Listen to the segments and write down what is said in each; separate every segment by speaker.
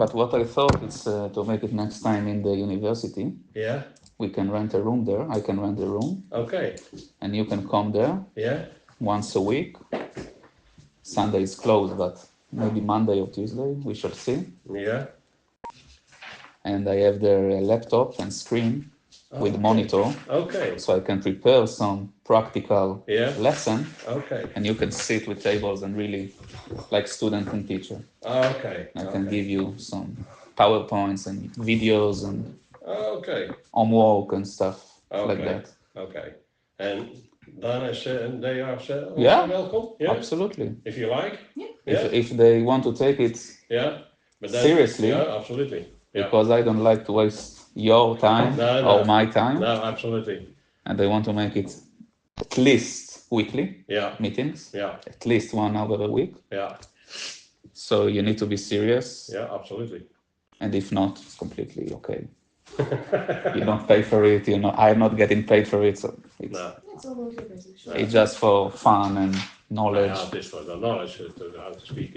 Speaker 1: But what I thought is to make it next time in the university.
Speaker 2: Yeah.
Speaker 1: We can rent a room there. I can rent a room,
Speaker 2: Okay.
Speaker 1: and you can come there
Speaker 2: Yeah.
Speaker 1: once a week. Sunday is closed, but maybe Monday or Tuesday, we shall see.
Speaker 2: Yeah.
Speaker 1: And I have their laptop and screen with monitor,
Speaker 2: Okay.
Speaker 1: so I can prepare some practical
Speaker 2: Yeah.
Speaker 1: lesson,
Speaker 2: Okay.
Speaker 1: and you can sit with tables and really like student and teacher.
Speaker 2: Okay.
Speaker 1: I can give you some PowerPoints and videos and
Speaker 2: Okay.
Speaker 1: homework and stuff like
Speaker 2: Okay.
Speaker 1: that.
Speaker 2: Okay. And Dana and they are also
Speaker 1: Yeah.
Speaker 2: welcome. Yeah.
Speaker 1: Absolutely.
Speaker 2: If you like.
Speaker 1: If they want to take it
Speaker 2: Yeah. But then,
Speaker 1: seriously,
Speaker 2: Yeah. Absolutely. Yeah.
Speaker 1: because I don't like to waste your time
Speaker 2: No,
Speaker 1: or
Speaker 2: no.
Speaker 1: my time,
Speaker 2: No. Absolutely.
Speaker 1: and I want to make it at least weekly
Speaker 2: Yeah.
Speaker 1: meetings,
Speaker 2: Yeah.
Speaker 1: at least 1 hour a week.
Speaker 2: Yeah.
Speaker 1: So you need to be serious,
Speaker 2: Yeah. Absolutely.
Speaker 1: and if not, it's completely okay. You don't pay for it. You know, I'm not getting paid for it, so
Speaker 2: No.
Speaker 1: it's just for fun and knowledge.
Speaker 2: Ja, het is voor de knowledge, how to speak,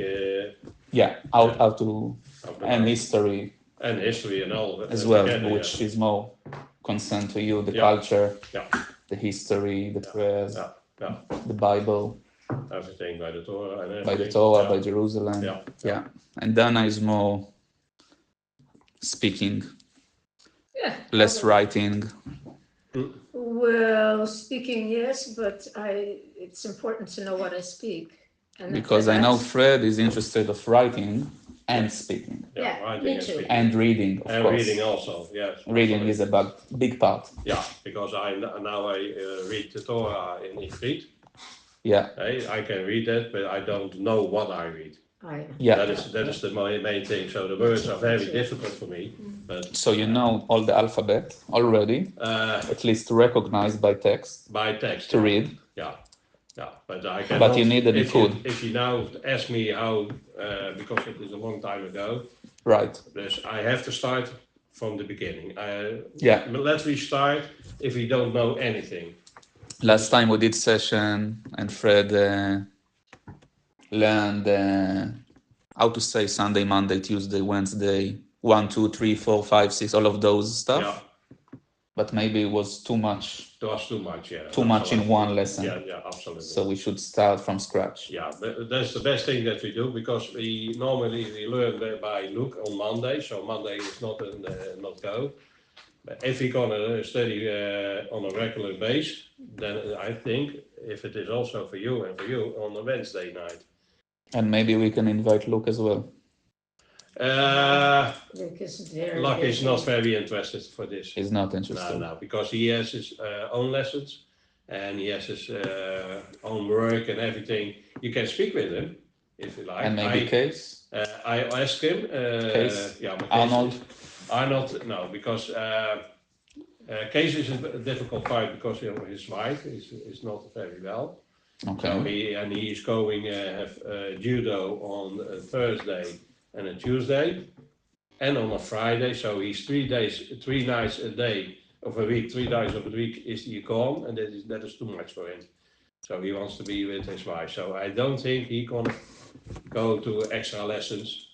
Speaker 1: Yeah, how to
Speaker 2: how to
Speaker 1: and history
Speaker 2: and history and all of it
Speaker 1: as well,
Speaker 2: together,
Speaker 1: which is more concerned to you, the
Speaker 2: Yeah.
Speaker 1: culture,
Speaker 2: Yeah.
Speaker 1: the history, the prayers,
Speaker 2: Yeah. Yeah.
Speaker 1: the Bible,
Speaker 2: Everything by the Torah and everything.
Speaker 1: by the Torah,
Speaker 2: Yeah.
Speaker 1: by Jerusalem.
Speaker 2: Yeah.
Speaker 1: Yeah. And Dana is more speaking,
Speaker 3: Yeah.
Speaker 1: less writing.
Speaker 3: Well, speaking, yes, but it's important to know what I speak. And
Speaker 1: Because I know
Speaker 3: that's-
Speaker 1: Fred is interested of writing and speaking
Speaker 3: Yeah,
Speaker 2: writing
Speaker 3: me
Speaker 2: and
Speaker 3: too.
Speaker 2: speaking.
Speaker 1: and reading, of
Speaker 2: And
Speaker 1: course.
Speaker 2: reading also, yes.
Speaker 1: Reading is a big part.
Speaker 2: Yeah, because I read the Torah in Ivrit.
Speaker 1: Yeah,
Speaker 2: I can read it, but I don't know what I read.
Speaker 1: yeah.
Speaker 2: That is the main thing. So the words are very difficult for me. But
Speaker 1: So you know all the alphabet already, at least recognized by text
Speaker 2: by text
Speaker 1: to read.
Speaker 2: Yeah, yeah, but I can.
Speaker 1: But you need the
Speaker 2: if
Speaker 1: food.
Speaker 2: If you now ask me how, because it is a long time ago,
Speaker 1: Right.
Speaker 2: I have to start from the beginning.
Speaker 1: Yeah.
Speaker 2: Let's restart if we don't know anything.
Speaker 1: Last time we did session and Fred learned how to say Sunday, Monday, Tuesday, Wednesday, 1, 2, 3, 4, 5, 6, all of those stuff.
Speaker 2: Yeah,
Speaker 1: But maybe it was too much.
Speaker 2: it was too much. Yeah,
Speaker 1: Too much in one lesson.
Speaker 2: Yeah, yeah, absolutely.
Speaker 1: So we should start from scratch.
Speaker 2: Yeah, but that's the best thing that we do because we normally learn by look on Monday, so Monday is not go. But if we're gonna study on a regular base, then I think if it is also for you and for you on a Wednesday night.
Speaker 1: And maybe we can invite Luke as well.
Speaker 3: Luke is very
Speaker 2: Luck is
Speaker 3: busy.
Speaker 2: not very interested for this.
Speaker 1: He's not interested.
Speaker 2: No, because he has his own lessons and he has his own work and everything. You can speak with him if you like.
Speaker 1: And maybe Case?
Speaker 2: I asked him.
Speaker 1: Case?
Speaker 2: Yeah, but
Speaker 1: Arnold?
Speaker 2: Arnold, no, because Case is a difficult part because his wife is not very well.
Speaker 1: Okay.
Speaker 2: So he is going have judo on a Thursday and a Tuesday, and on a Friday. So he's 3 nights a day of a week, 3 days of a week is he gone, and that is too much for him. So he wants to be with his wife. So I don't think he can go to extra lessons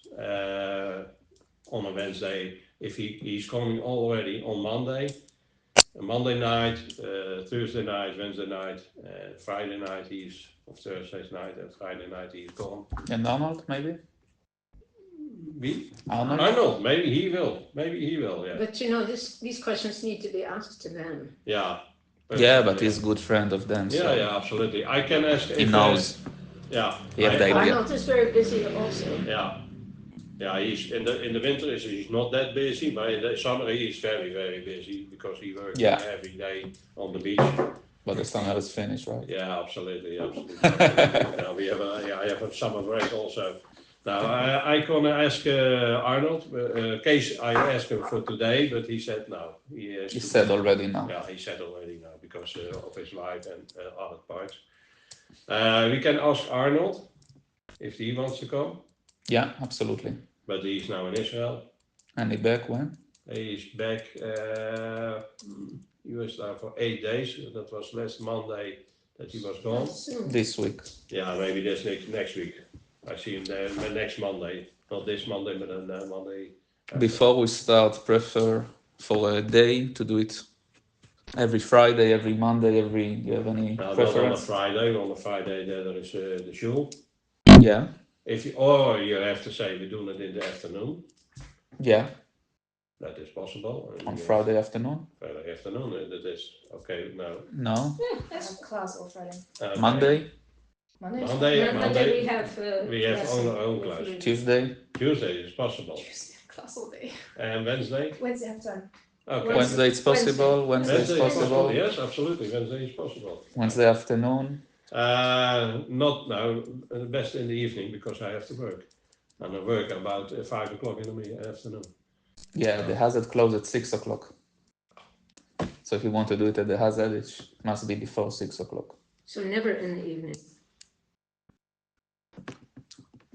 Speaker 2: on a Wednesday if he's coming already on Monday night, Thursday night, Wednesday night, Friday night of Thursday's night and Friday night he's gone.
Speaker 1: And Arnold, maybe?
Speaker 2: Me?
Speaker 1: Arnold?
Speaker 2: Arnold, maybe he will, yeah.
Speaker 3: But these questions need to be asked to them.
Speaker 2: Yeah.
Speaker 1: Yeah, but he's a good friend of them. So
Speaker 2: Yeah, absolutely. I can ask.
Speaker 1: he knows.
Speaker 2: Yeah.
Speaker 1: He have the idea.
Speaker 3: Arnold is very busy also.
Speaker 2: Yeah. Yeah, he's in the winter he's not that busy, but in the summer he is very, very busy because he works every day on the beach.
Speaker 1: But the summer is finished, right?
Speaker 2: Yeah, absolutely. Now I have a summer break also. Now I can ask Arnold. Case I asked him for today, but he said no.
Speaker 1: He said already no.
Speaker 2: Yeah, he said already no because of his wife and other parts. We can ask Arnold if he wants to come.
Speaker 1: Yeah, absolutely.
Speaker 2: But he's now in Israel.
Speaker 1: And he back when?
Speaker 2: He's back. He was there for 8 days. That was last Monday that he was gone.
Speaker 1: This week.
Speaker 2: Yeah, maybe that's next week. I see him there next Monday, not this Monday, but then Monday. after.
Speaker 1: Before we start, prefer for a day to do it every Friday, every Monday, every. Do you have any
Speaker 2: Not on a
Speaker 1: preference?
Speaker 2: Friday. On a Friday there is the shul.
Speaker 1: Yeah,
Speaker 2: If you, or you have to say we do it in the afternoon.
Speaker 1: yeah,
Speaker 2: That is possible. And
Speaker 1: on
Speaker 2: yes,
Speaker 1: Friday afternoon.
Speaker 2: Friday afternoon. That is okay. No.
Speaker 1: No,
Speaker 3: Yeah,
Speaker 4: I
Speaker 3: that's
Speaker 4: have class all Friday.
Speaker 2: Okay.
Speaker 1: Monday,
Speaker 4: Monday. is
Speaker 2: Monday,
Speaker 4: fine.
Speaker 3: Monday we have.
Speaker 2: have
Speaker 3: lesson
Speaker 2: own
Speaker 3: with
Speaker 2: class.
Speaker 3: Louis.
Speaker 1: Tuesday,
Speaker 2: Tuesday is possible.
Speaker 4: Tuesday, I have class all day.
Speaker 2: And Wednesday.
Speaker 4: Wednesday, I have time.
Speaker 2: Okay.
Speaker 1: Wednesday it's possible. Wednesday
Speaker 2: Wednesday
Speaker 1: is
Speaker 2: is possible.
Speaker 1: possible.
Speaker 2: Yes, absolutely. Wednesday is possible.
Speaker 1: Wednesday afternoon.
Speaker 2: Not now. Best in the evening because I have to work. And I work about 5 o'clock in the afternoon.
Speaker 1: Yeah, the hazard close at 6 o'clock. So if you want to do it at the hazard, it must be before 6 o'clock.
Speaker 3: So never in the evening.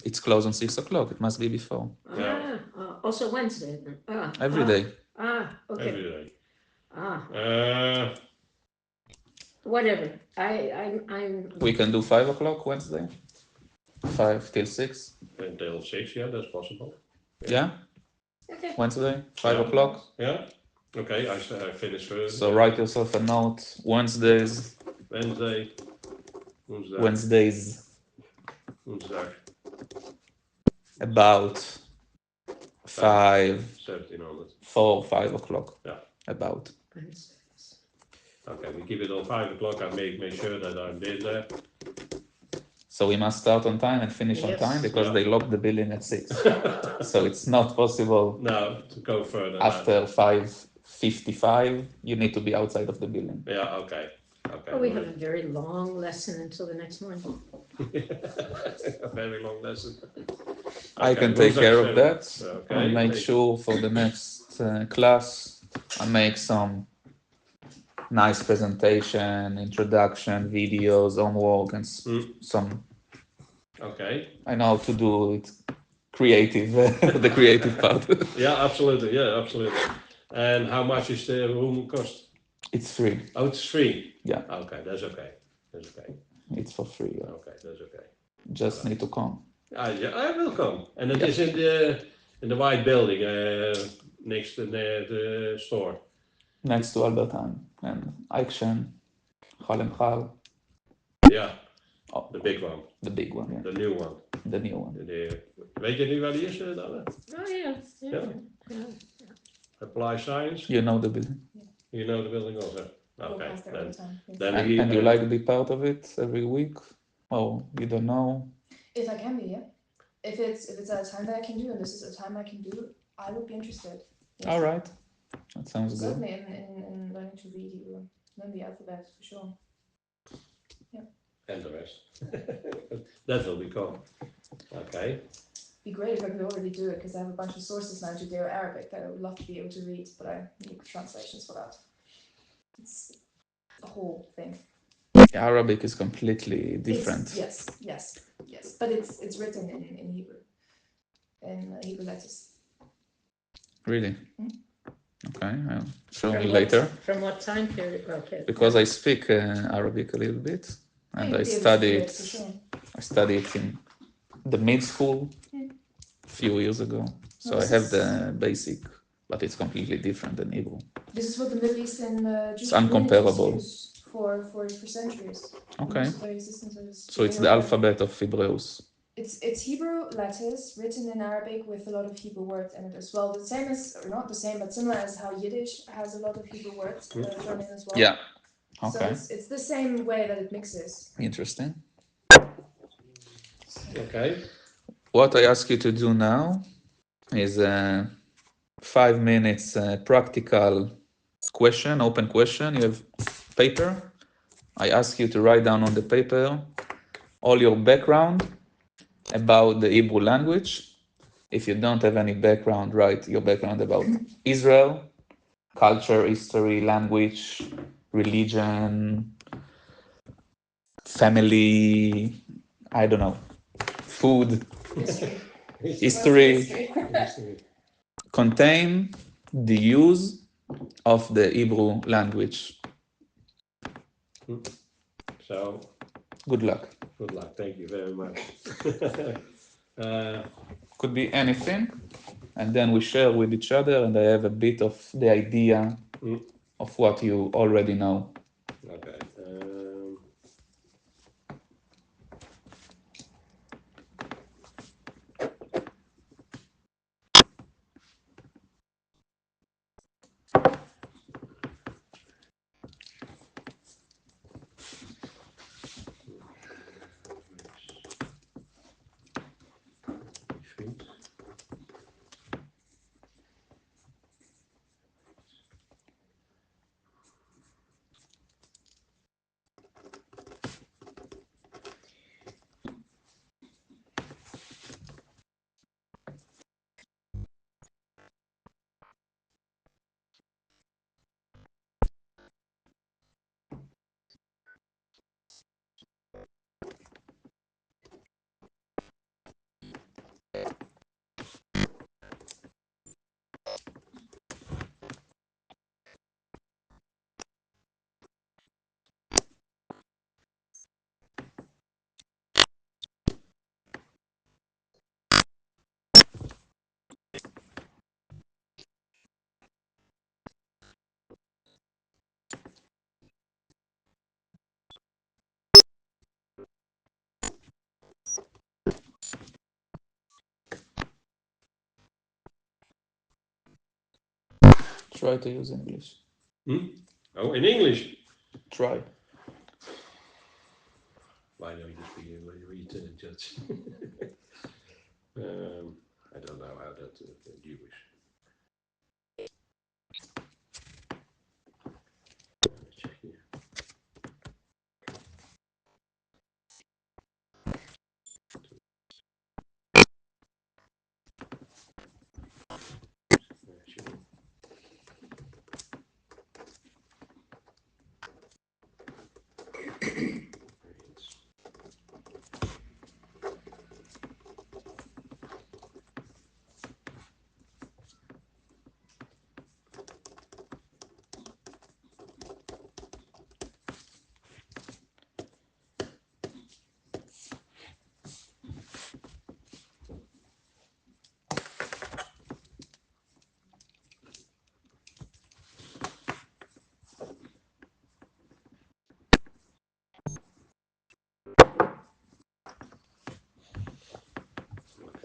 Speaker 1: It's closed on 6 o'clock. It must be before.
Speaker 2: Yeah.
Speaker 3: Also Wednesday then.
Speaker 1: Every day.
Speaker 3: Okay.
Speaker 2: Every day.
Speaker 3: Whatever. I'm.
Speaker 1: We can do 5 o'clock Wednesday. 5 till 6.
Speaker 2: Until 6, yeah, that's possible.
Speaker 1: Yeah,
Speaker 3: Okay.
Speaker 1: Wednesday, 5
Speaker 2: Yeah.
Speaker 1: o'clock.
Speaker 2: Yeah. Okay, I finish first.
Speaker 1: So write yourself a note. Wednesdays,
Speaker 2: Wednesday. Woensdag.
Speaker 1: Wednesdays
Speaker 2: Woensdag.
Speaker 1: about 5,
Speaker 2: 1700.
Speaker 1: 4, 5 o'clock.
Speaker 2: Yeah.
Speaker 1: About.
Speaker 3: Wednesdays.
Speaker 2: Okay, we keep it on 5 o'clock. I make sure that I'm there.
Speaker 1: So we must start on time and finish on
Speaker 3: Yes.
Speaker 1: time because
Speaker 2: Yeah.
Speaker 1: they lock the building at 6. So it's not possible
Speaker 2: No, to go further.
Speaker 1: after 5:55. You need to be outside of the building.
Speaker 2: Yeah, okay. Okay.
Speaker 3: Oh, we have a very long lesson until the next morning.
Speaker 2: A very long lesson.
Speaker 1: I
Speaker 2: Okay,
Speaker 1: can take
Speaker 2: Woensdag
Speaker 1: care of
Speaker 2: 7.
Speaker 1: that.
Speaker 2: Okay.
Speaker 1: And make sure for the next class I make some nice presentation, introduction, videos, homework, and some.
Speaker 2: Okay.
Speaker 1: I know how to do it creative, the creative part.
Speaker 2: Yeah, absolutely. Yeah, absolutely. And how much is the room cost?
Speaker 1: It's free.
Speaker 2: Oh, it's free.
Speaker 1: Yeah.
Speaker 2: Okay, that's okay. That's okay.
Speaker 1: It's for free. Yeah.
Speaker 2: Okay, that's okay.
Speaker 1: Just need to come.
Speaker 2: Yeah, I will come. And it
Speaker 1: Yeah.
Speaker 2: is in the white building next to the store.
Speaker 1: Next to Albertine and Eichschen, Chal.
Speaker 2: Yeah,
Speaker 1: Oh,
Speaker 2: the big one,
Speaker 1: the big one, yeah.
Speaker 2: the new one.
Speaker 1: The new one.
Speaker 2: Weet je nu waar die is, Dana?
Speaker 3: Oh, yeah.
Speaker 2: Yeah. Apply Science.
Speaker 1: You know the building.
Speaker 2: You know the building also.
Speaker 4: Walk
Speaker 2: Okay,
Speaker 4: past there all the time. Yes.
Speaker 2: then
Speaker 1: And you like to be part of it every week? Oh, you don't know?
Speaker 4: If I can be, yeah. If it's a time that I can do, and this is a time I can do, I would be interested. Yes.
Speaker 1: All right. That sounds good.
Speaker 4: Certainly in learning to read Hebrew, learn the alphabet for sure.
Speaker 2: and the rest. That will become. Okay.
Speaker 4: Be great if I could already do it because I have a bunch of sources now to do Arabic that I would love to be able to read, but I need translations for that. It's a whole thing.
Speaker 1: Arabic is completely different.
Speaker 4: Yes, but it's written in Hebrew, in Hebrew letters.
Speaker 1: Really?
Speaker 4: Mm.
Speaker 1: Okay, I'll show
Speaker 3: From
Speaker 1: me
Speaker 3: what-
Speaker 1: later.
Speaker 3: From what time period? Okay.
Speaker 1: Because I speak Arabic a little bit, and
Speaker 4: Yeah,
Speaker 1: I
Speaker 4: you'd be able to do
Speaker 1: studied
Speaker 4: it for sure.
Speaker 1: I studied in the mid school
Speaker 4: Mm.
Speaker 1: a few years ago. So
Speaker 4: Well,
Speaker 1: I
Speaker 4: this
Speaker 1: have
Speaker 4: is-
Speaker 1: the basic, but it's completely different than Hebrew.
Speaker 4: This is what the Middle Eastern Jewish
Speaker 1: uncomparable.
Speaker 4: communities use for centuries.
Speaker 1: Okay.
Speaker 4: Most of their existence is
Speaker 1: So it's the alphabet of Hebrews.
Speaker 4: It's Hebrew letters written in Arabic with a lot of Hebrew words in it as well. The same as, or not the same, but similar as how Yiddish has a lot of Hebrew words thrown in as well.
Speaker 1: Yeah.
Speaker 4: So
Speaker 1: Okay.
Speaker 4: it's the same way that it mixes.
Speaker 1: Interesting.
Speaker 2: Okay.
Speaker 1: What I ask you to do now is 5 minutes practical question, open question. You have paper. I ask you to write down on the paper all your background about the Hebrew language. If you don't have any background, write your background about Israel, culture, history, language, religion, family, I don't know, food. History. Contain the use of the Hebrew language.
Speaker 2: So
Speaker 1: Good luck.
Speaker 2: good luck. Thank you very much.
Speaker 1: Could be anything, and then we share with each other, and I have a bit of the idea of what you already know.
Speaker 2: Okay.
Speaker 1: Try to use English.
Speaker 2: Oh, in English.
Speaker 1: Try.
Speaker 2: Why don't you read Dutch? I don't know how that Jewish. Check here.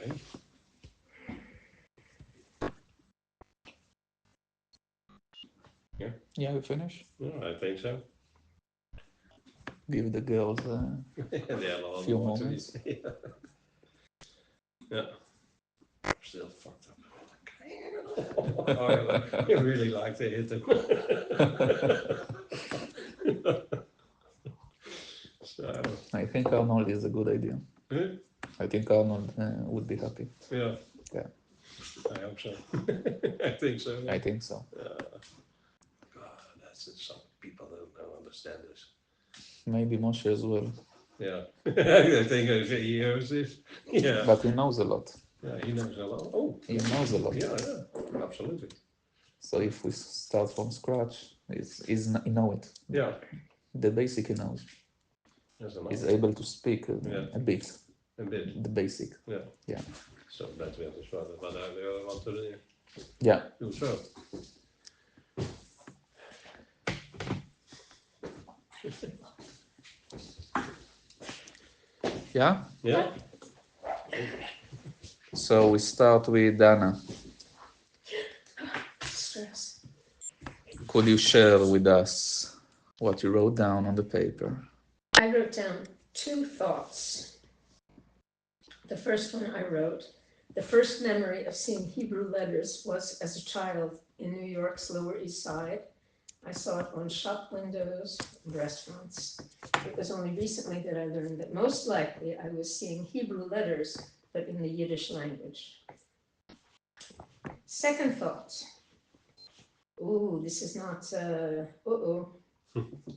Speaker 2: Okay.
Speaker 1: Yeah, you finish?
Speaker 2: No, I think so.
Speaker 1: Give the girls
Speaker 2: They have a
Speaker 1: few
Speaker 2: lot to
Speaker 1: moments.
Speaker 2: eat. Yeah. I'm still fucked up. I really like to hit them. So,
Speaker 1: I think Arnold is a good idea.
Speaker 2: eh,
Speaker 1: I think Arnold would be happy.
Speaker 2: yeah.
Speaker 1: Yeah.
Speaker 2: I hope so. I think so.
Speaker 1: I think so.
Speaker 2: God, that's it. Some people don't understand this.
Speaker 1: Maybe Moshe as well.
Speaker 2: Yeah. I think he hears this. Yeah.
Speaker 1: But he knows a lot.
Speaker 2: Yeah, he knows a lot. Oh,
Speaker 1: He knows a lot.
Speaker 2: yeah, absolutely.
Speaker 1: So if we start from scratch, he know it.
Speaker 2: Yeah,
Speaker 1: The basic he knows.
Speaker 2: that's a
Speaker 1: He's
Speaker 2: lot.
Speaker 1: able to speak
Speaker 2: Yeah.
Speaker 1: a bit.
Speaker 2: A bit.
Speaker 1: The basic.
Speaker 2: Yeah.
Speaker 1: Yeah.
Speaker 2: Så that we have to what I want to
Speaker 1: Yeah.
Speaker 2: do so.
Speaker 1: Yeah.
Speaker 2: Yeah.
Speaker 1: So we start with Dana.
Speaker 4: Stress.
Speaker 1: Could you share with us what you wrote down on the paper?
Speaker 3: I wrote down 2 thoughts. The first one I wrote, the first memory of seeing Hebrew letters was as a child in New York's Lower East Side. I saw it on shop windows and restaurants. It was only recently that I learned that most likely I was seeing Hebrew letters, but in the Yiddish language. Second thought. Ooh, this is not,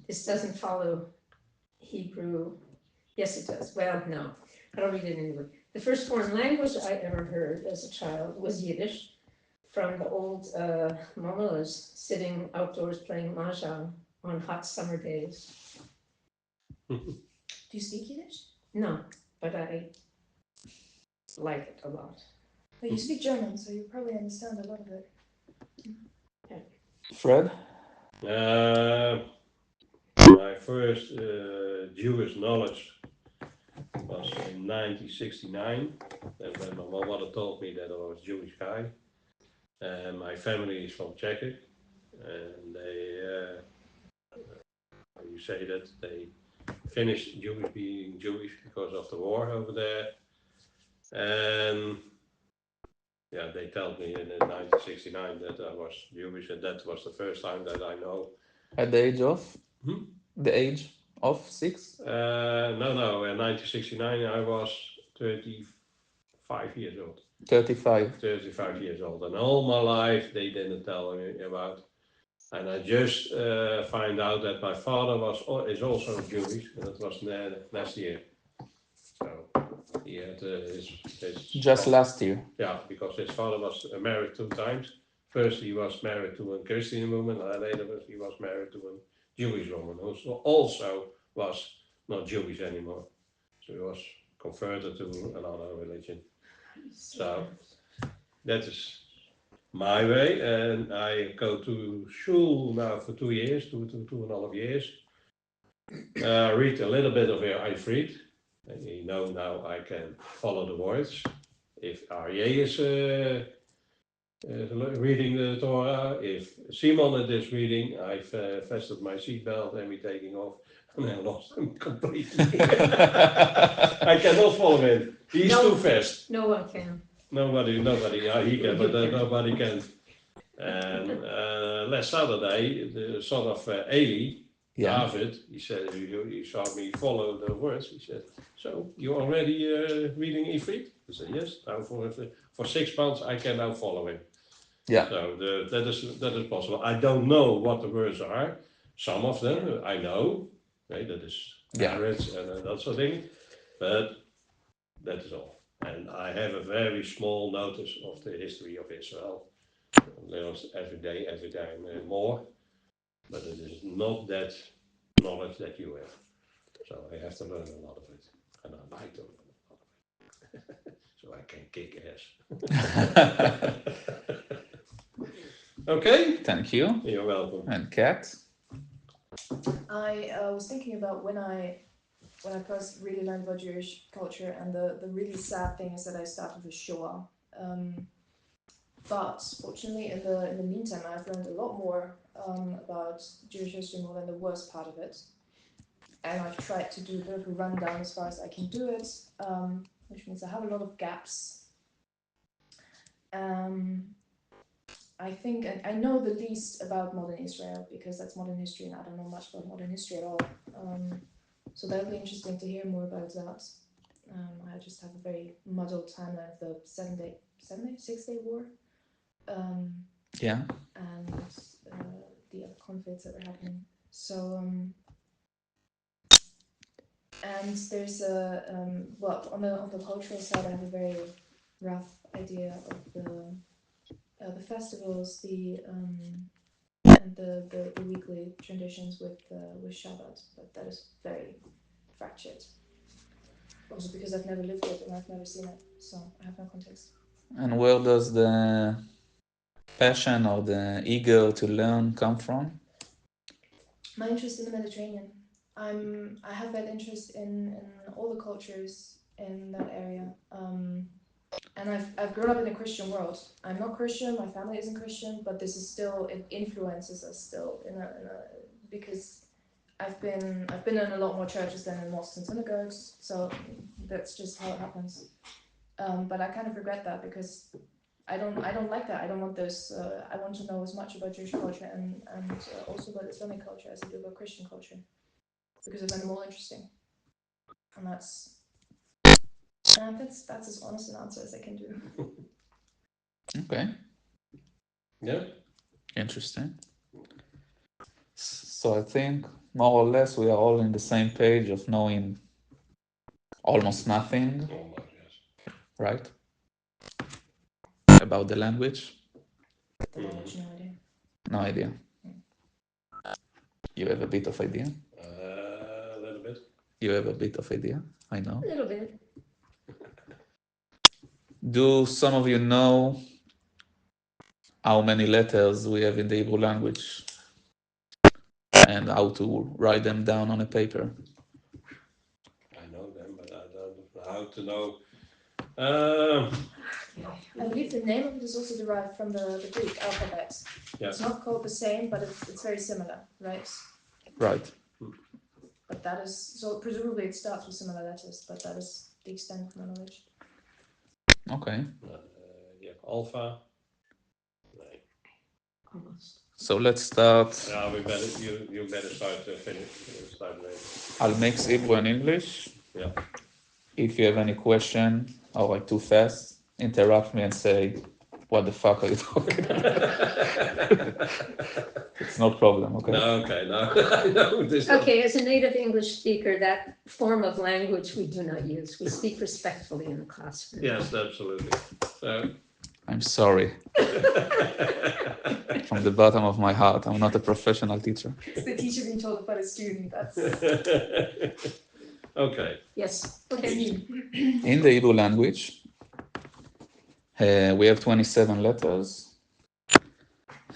Speaker 3: this doesn't follow Hebrew. Yes, it does. Well, no, I'll read it anyway. The first foreign language I ever heard as a child was Yiddish from the old mamas sitting outdoors playing mahjong on hot summer days.
Speaker 4: Do you speak Yiddish?
Speaker 3: No, but I like it a lot.
Speaker 4: But you speak German, so you probably understand a lot of it.
Speaker 1: Fred?
Speaker 2: My first Jewish knowledge was in 1969. And when my mother told me that I was a Jewish guy. And my family is from Czech, and they, you say that they finished being Jewish because of the war over there. And yeah, they told me in 1969 that I was Jewish, and that was the first time that I know.
Speaker 1: At the age of?
Speaker 2: Hmm?
Speaker 1: The age of 6?
Speaker 2: No, in 1969 I was 35 years old.
Speaker 1: 35.
Speaker 2: 35 years old, and all my life they didn't tell me about. And I just find out that my father is also Jewish, and it was last year. So he had his
Speaker 1: Just last year.
Speaker 2: Yeah, because his father was married 2 times. First he was married to a Christian woman, and later he was married to a Jewish woman who also was not Jewish anymore. So he was converted to another religion. So that is my way, and I go to school now for 2 years, 2.5 years. Read a little bit of Ifrit, and you know now I can follow the words. If Aryeh is reading the Torah, if Simon is reading, I've fastened my seatbelt and we're taking off, and I lost him completely. I cannot follow him. He's too fast.
Speaker 3: No one can.
Speaker 2: Nobody, he can, but nobody can. And last Saturday, the son of Eli,
Speaker 1: Yeah.
Speaker 2: David, he said, he saw me follow the words. He said, so you already reading Ifrit? I said, yes. Now for 6 months I can now follow him.
Speaker 1: Yeah.
Speaker 2: So that is possible. I don't know what the words are. Some of them I know. Okay, that is marriage and that sort of thing. But that is all. And I have a very small notice of the history of Israel. Learns every day more. But it is not that knowledge that you have. So I have to learn a lot of it. And I like to learn a lot of it. So I can kick ass. Okay?
Speaker 1: Thank you.
Speaker 2: You're welcome.
Speaker 1: And Kat?
Speaker 4: I was thinking about when I first really learned about Jewish culture, and the really sad thing is that I started with Shoah. But fortunately, in the meantime, I've learned a lot more about Jewish history more than the worst part of it. And I've tried to do a bit of a rundown as far as I can do it, which means I have a lot of gaps. I think I know the least about modern Israel because that's modern history, and I don't know much about modern history at all. So that'll be interesting to hear more about that. I just have a very muddled timeline of the 6-day war.
Speaker 1: Yeah.
Speaker 4: And the other conflicts that were happening. So, and there's well, on the cultural side, I have a very rough idea of the festivals, and the weekly traditions with Shabbat, but that is very fractured. Also because I've never lived it and I've never seen it, so I have no context.
Speaker 1: And where does the passion or the eager to learn come from?
Speaker 4: My interest in the Mediterranean. I have that interest in all the cultures in that area. And I've grown up in a Christian world. I'm not Christian, my family isn't Christian, but this is still, it influences us still because I've been in a lot more churches than in mosques and synagogues, so that's just how it happens. But I kind of regret that because I don't like that. I don't want this. I want to know as much about Jewish culture and also about Islamic culture as I do about Christian culture, because I find them all interesting. And that's as honest an answer as I can do.
Speaker 1: Okay.
Speaker 2: Yeah.
Speaker 1: Interesting. So I think more or less we are all in the same page of knowing almost nothing,
Speaker 2: Almost, yes.
Speaker 1: right? About the language?
Speaker 4: The language, no idea.
Speaker 1: No idea. You have a bit of idea?
Speaker 2: A little bit.
Speaker 1: You have a bit of idea, I know.
Speaker 3: A little bit.
Speaker 1: Do some of you know how many letters we have in the Hebrew language and how to write them down on a paper?
Speaker 2: I know them, but I don't know how to know.
Speaker 4: I believe the name of it is also derived from the Greek alphabet.
Speaker 2: Yeah.
Speaker 4: It's not called the same, but it's very similar, right?
Speaker 1: Right.
Speaker 4: But that is, so presumably it starts with similar letters, but that is the extent of my knowledge.
Speaker 1: Okay.
Speaker 2: You have alpha. Nee.
Speaker 3: Almost.
Speaker 1: So let's start.
Speaker 2: Yeah, you better start later.
Speaker 1: I'll mix Hebrew and English.
Speaker 2: Yeah.
Speaker 1: If you have any question or like too fast, interrupt me and say, "What the fuck are you talking about?" It's no problem, okay?
Speaker 2: No, okay, no, I know this.
Speaker 3: Okay, as a native English speaker, that form of language we do not use. We speak respectfully in the classroom.
Speaker 2: Yes, absolutely. So.
Speaker 1: I'm sorry from the bottom of my heart. I'm not a professional teacher.
Speaker 4: It's the teacher being told about a student. That's
Speaker 2: Okay.
Speaker 3: Yes, okay.
Speaker 1: In the Hebrew language, we have 27 letters.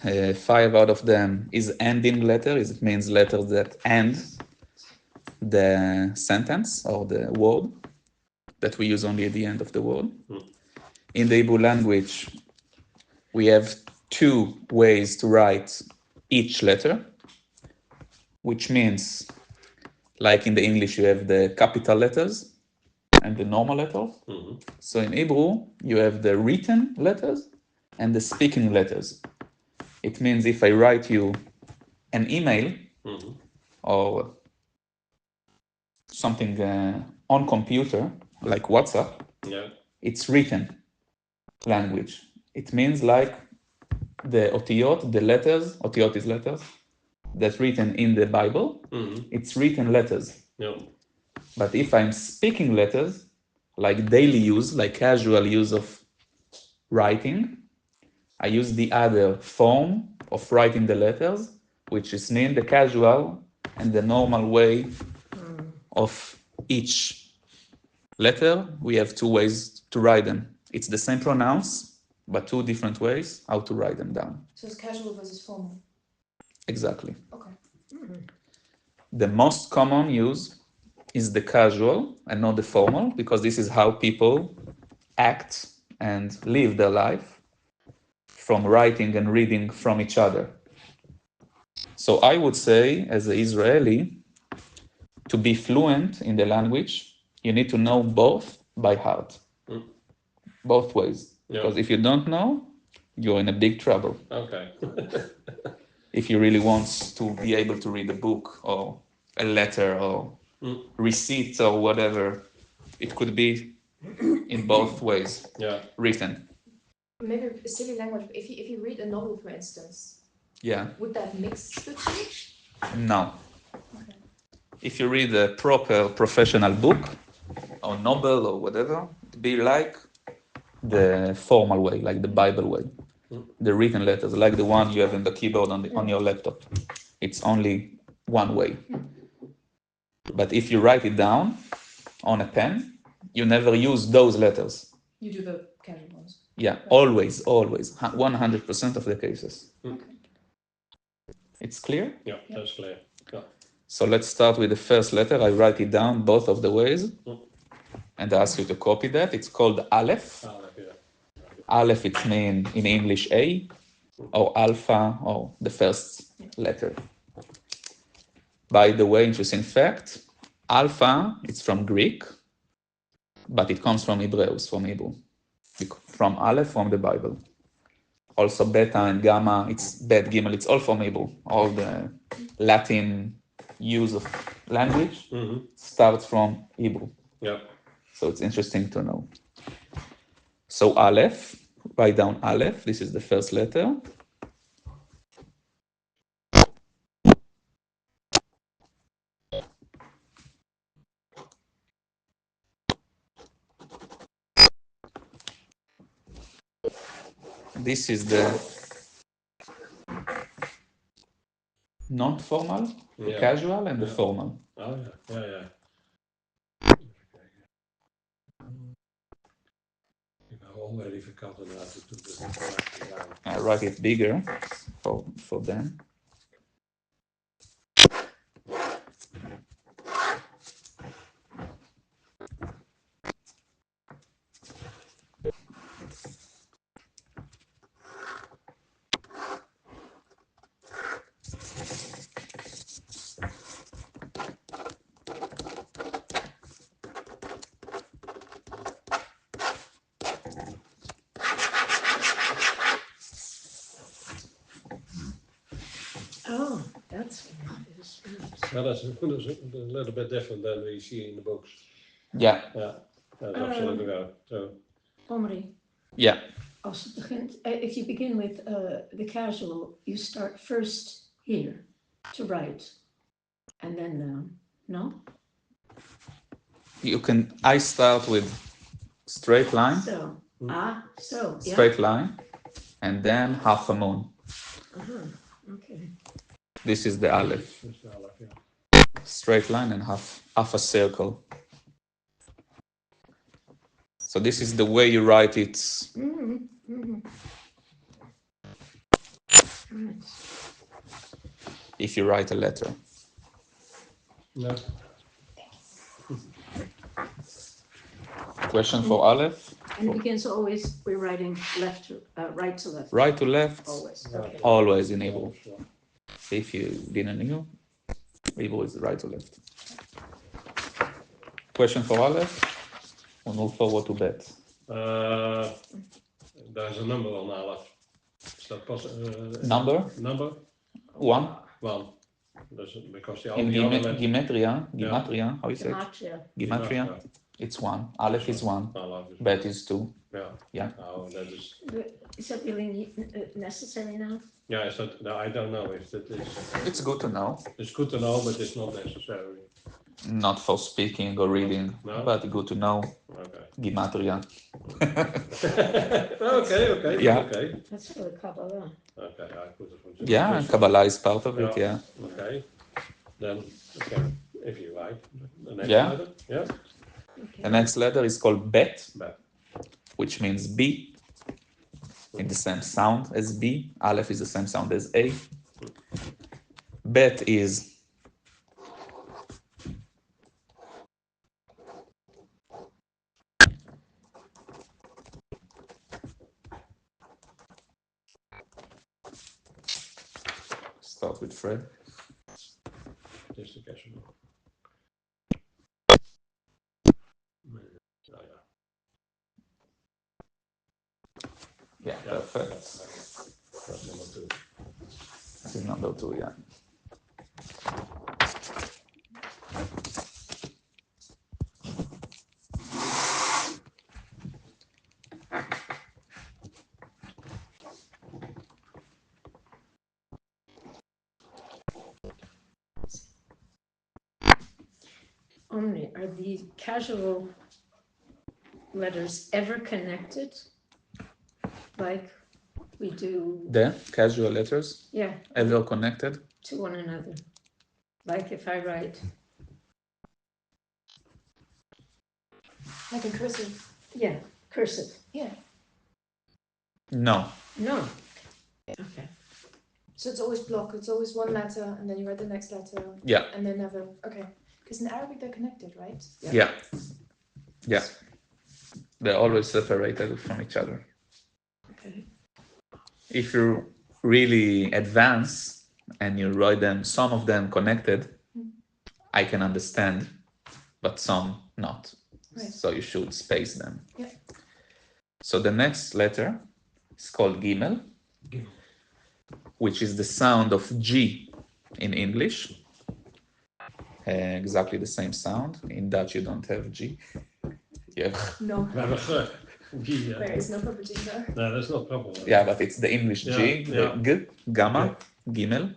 Speaker 1: 5 out of them is ending letters. It means letters that end the sentence or the word that we use only at the end of the word. In the Hebrew language, we have 2 ways to write each letter, which means, like in the English, you have the capital letters and the normal letters. So in Hebrew, you have the written letters and the speaking letters. It means if I write you an email or something on computer, like WhatsApp,
Speaker 2: Yeah.
Speaker 1: it's written language. It means like the otiyot, the letters, otiyot is letters, that's written in the Bible, it's written letters.
Speaker 2: Yeah.
Speaker 1: But if I'm speaking letters, like daily use, like casual use of writing, I use the other form of writing the letters, which is named the casual and the normal way of each letter. We have 2 ways to write them. It's the same pronouns, but 2 different ways how to write them down.
Speaker 4: so it's casual versus formal.
Speaker 1: Exactly.
Speaker 4: Okay.
Speaker 1: The most common use is the casual and not the formal, because this is how people act and live their life, from writing and reading from each other. So I would say, as an Israeli, to be fluent in the language, you need to know both by heart, both ways.
Speaker 2: Yeah.
Speaker 1: Because if you don't know, you're in a big trouble.
Speaker 2: Okay.
Speaker 1: If you really want to be able to read a book or a letter or receipt or whatever, it could be in both ways,
Speaker 2: Yeah.
Speaker 1: written.
Speaker 4: Maybe a silly language. But if you read a novel, for instance,
Speaker 1: Yeah,
Speaker 4: would that mix the two?
Speaker 1: no.
Speaker 4: Okay.
Speaker 1: If you read a proper professional book or novel or whatever, it'd be like the formal way, like the Bible way, the written letters, like the one you have in the keyboard on your laptop. It's only one way. But if you write it down on a pen, you never use those letters.
Speaker 4: You do the casual ones.
Speaker 1: Yeah, always, 100% of the cases. It's clear?
Speaker 2: Yeah, that's clear. Yeah.
Speaker 1: So let's start with the first letter. I write it down both of the ways and I ask you to copy that. It's called Aleph.
Speaker 2: Yeah.
Speaker 1: Aleph, it means in English A, or Alpha, or the first letter. By the way, interesting fact, Alpha, it's from Greek, but it comes from Hebrews, from Hebrew. From Aleph, from the Bible. Also Beta and Gamma, it's Bet Gimel, it's all from Hebrew. All the Latin use of language starts from Hebrew.
Speaker 2: Yeah.
Speaker 1: So it's interesting to know. So Aleph, write down Aleph, this is the first letter. This is the non-formal, the
Speaker 2: Yeah.
Speaker 1: casual, and the formal.
Speaker 2: Oh, yeah. already forgotten how to put it correctly down.
Speaker 1: I write it bigger for them.
Speaker 3: Oh, that's what it is.
Speaker 2: Well, that's a little bit different than we see in the books.
Speaker 1: Yeah,
Speaker 2: Yeah, that's absolutely right. So,
Speaker 3: Omri,
Speaker 1: yeah.
Speaker 3: als het begint, if you begin with the casual, you start first here to write and then down. No?
Speaker 1: I start with straight line,
Speaker 3: So, so, yeah.
Speaker 1: straight line, and then half a moon.
Speaker 3: Okay.
Speaker 1: This is the Aleph.
Speaker 2: that's the Aleph, yeah.
Speaker 1: Straight line and half a circle. So this is the way you write it.
Speaker 3: Right.
Speaker 1: If you write a letter.
Speaker 2: No.
Speaker 1: Question for Aleph?
Speaker 3: And it begins always, we're writing left to, right to left.
Speaker 1: Right to left,
Speaker 3: Always,
Speaker 2: Yeah.
Speaker 3: okay.
Speaker 1: always in Hebrew.
Speaker 2: Sure.
Speaker 1: If you didn't know, Hebrew is right to left. Question for Aleph? We'll move forward to Bet.
Speaker 2: There's a number on Aleph. Is that possible?
Speaker 1: Number?
Speaker 2: Number?
Speaker 1: 1.
Speaker 2: One. Because the
Speaker 1: In
Speaker 2: only other letter.
Speaker 1: Gematria, how you say it?
Speaker 3: Gematria.
Speaker 1: Gematria, it's 1. Aleph is 1.
Speaker 2: Aleph is
Speaker 1: Bet is 2.
Speaker 2: Yeah.
Speaker 1: Yeah.
Speaker 2: Oh, that is.
Speaker 3: Is that really necessary now?
Speaker 2: Yeah, is that? No, I don't know if that is.
Speaker 1: It's good to know.
Speaker 2: It's good to know, but it's not necessary.
Speaker 1: Not for speaking or reading,
Speaker 2: No?
Speaker 1: but good to know.
Speaker 2: Okay.
Speaker 1: Gematria.
Speaker 2: okay.
Speaker 1: Yeah.
Speaker 2: Okay.
Speaker 3: That's for the Kabbalah.
Speaker 2: Okay, I put it from.
Speaker 1: Yeah, and Kabbalah is part of it, yeah.
Speaker 2: Okay. Then, okay, if you like, the next
Speaker 1: Yeah.
Speaker 2: letter. Yeah.
Speaker 3: Okay.
Speaker 1: The next letter is called Bet,
Speaker 2: Bet.
Speaker 1: which means B, in the same sound as B. Aleph is the same sound as A. Bet is start with Fred.
Speaker 2: Just a question.
Speaker 1: Yeah,
Speaker 2: Yeah,
Speaker 1: perfect.
Speaker 2: that's number 2.
Speaker 1: This is number 2, yeah.
Speaker 3: Omri, are the casual letters ever connected? Like we do,
Speaker 1: The casual letters,
Speaker 3: yeah,
Speaker 1: ever connected?
Speaker 3: to one another? Like if I write,
Speaker 4: Like in cursive.
Speaker 3: yeah, cursive.
Speaker 4: Yeah.
Speaker 1: No.
Speaker 3: No. Okay.
Speaker 4: So it's always block. It's always one letter, and then you write the next letter,
Speaker 1: Yeah,
Speaker 4: and then never. Okay. Because in Arabic they're connected, right?
Speaker 1: yeah. Yeah. They're always separated from each other.
Speaker 3: Okay.
Speaker 1: If you really advance and you write them, some of them connected, I can understand, but some not.
Speaker 4: Right.
Speaker 1: So you should space them.
Speaker 4: Yeah.
Speaker 1: So the next letter is called Gimel, which is the sound of G in English. Exactly the same sound. In Dutch, you don't have G. Yeah,
Speaker 4: No.
Speaker 2: We hebben G. G,
Speaker 4: There is no proper G there.
Speaker 2: No, that's not proper.
Speaker 1: yeah, but it's the English G,
Speaker 2: Yeah,
Speaker 1: the G, Gamma, Gimel.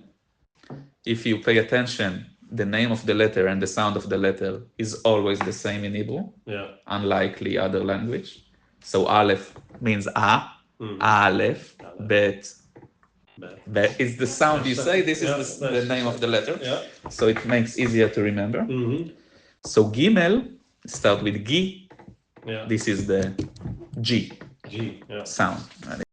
Speaker 1: If you pay attention, the name of the letter and the sound of the letter is always the same in Hebrew,
Speaker 2: Yeah.
Speaker 1: unlike the other language. So Aleph means A,
Speaker 2: Mm.
Speaker 1: Aleph, Bet.
Speaker 2: Bet.
Speaker 1: Bet is the sound you say, this
Speaker 2: Yeah,
Speaker 1: is the
Speaker 2: that's
Speaker 1: name of the letter.
Speaker 2: Yeah.
Speaker 1: So it makes easier to remember.
Speaker 2: Mm-hmm.
Speaker 1: So Gimel start with G,
Speaker 2: Yeah.
Speaker 1: this is the G.
Speaker 2: G, yeah.
Speaker 1: sound.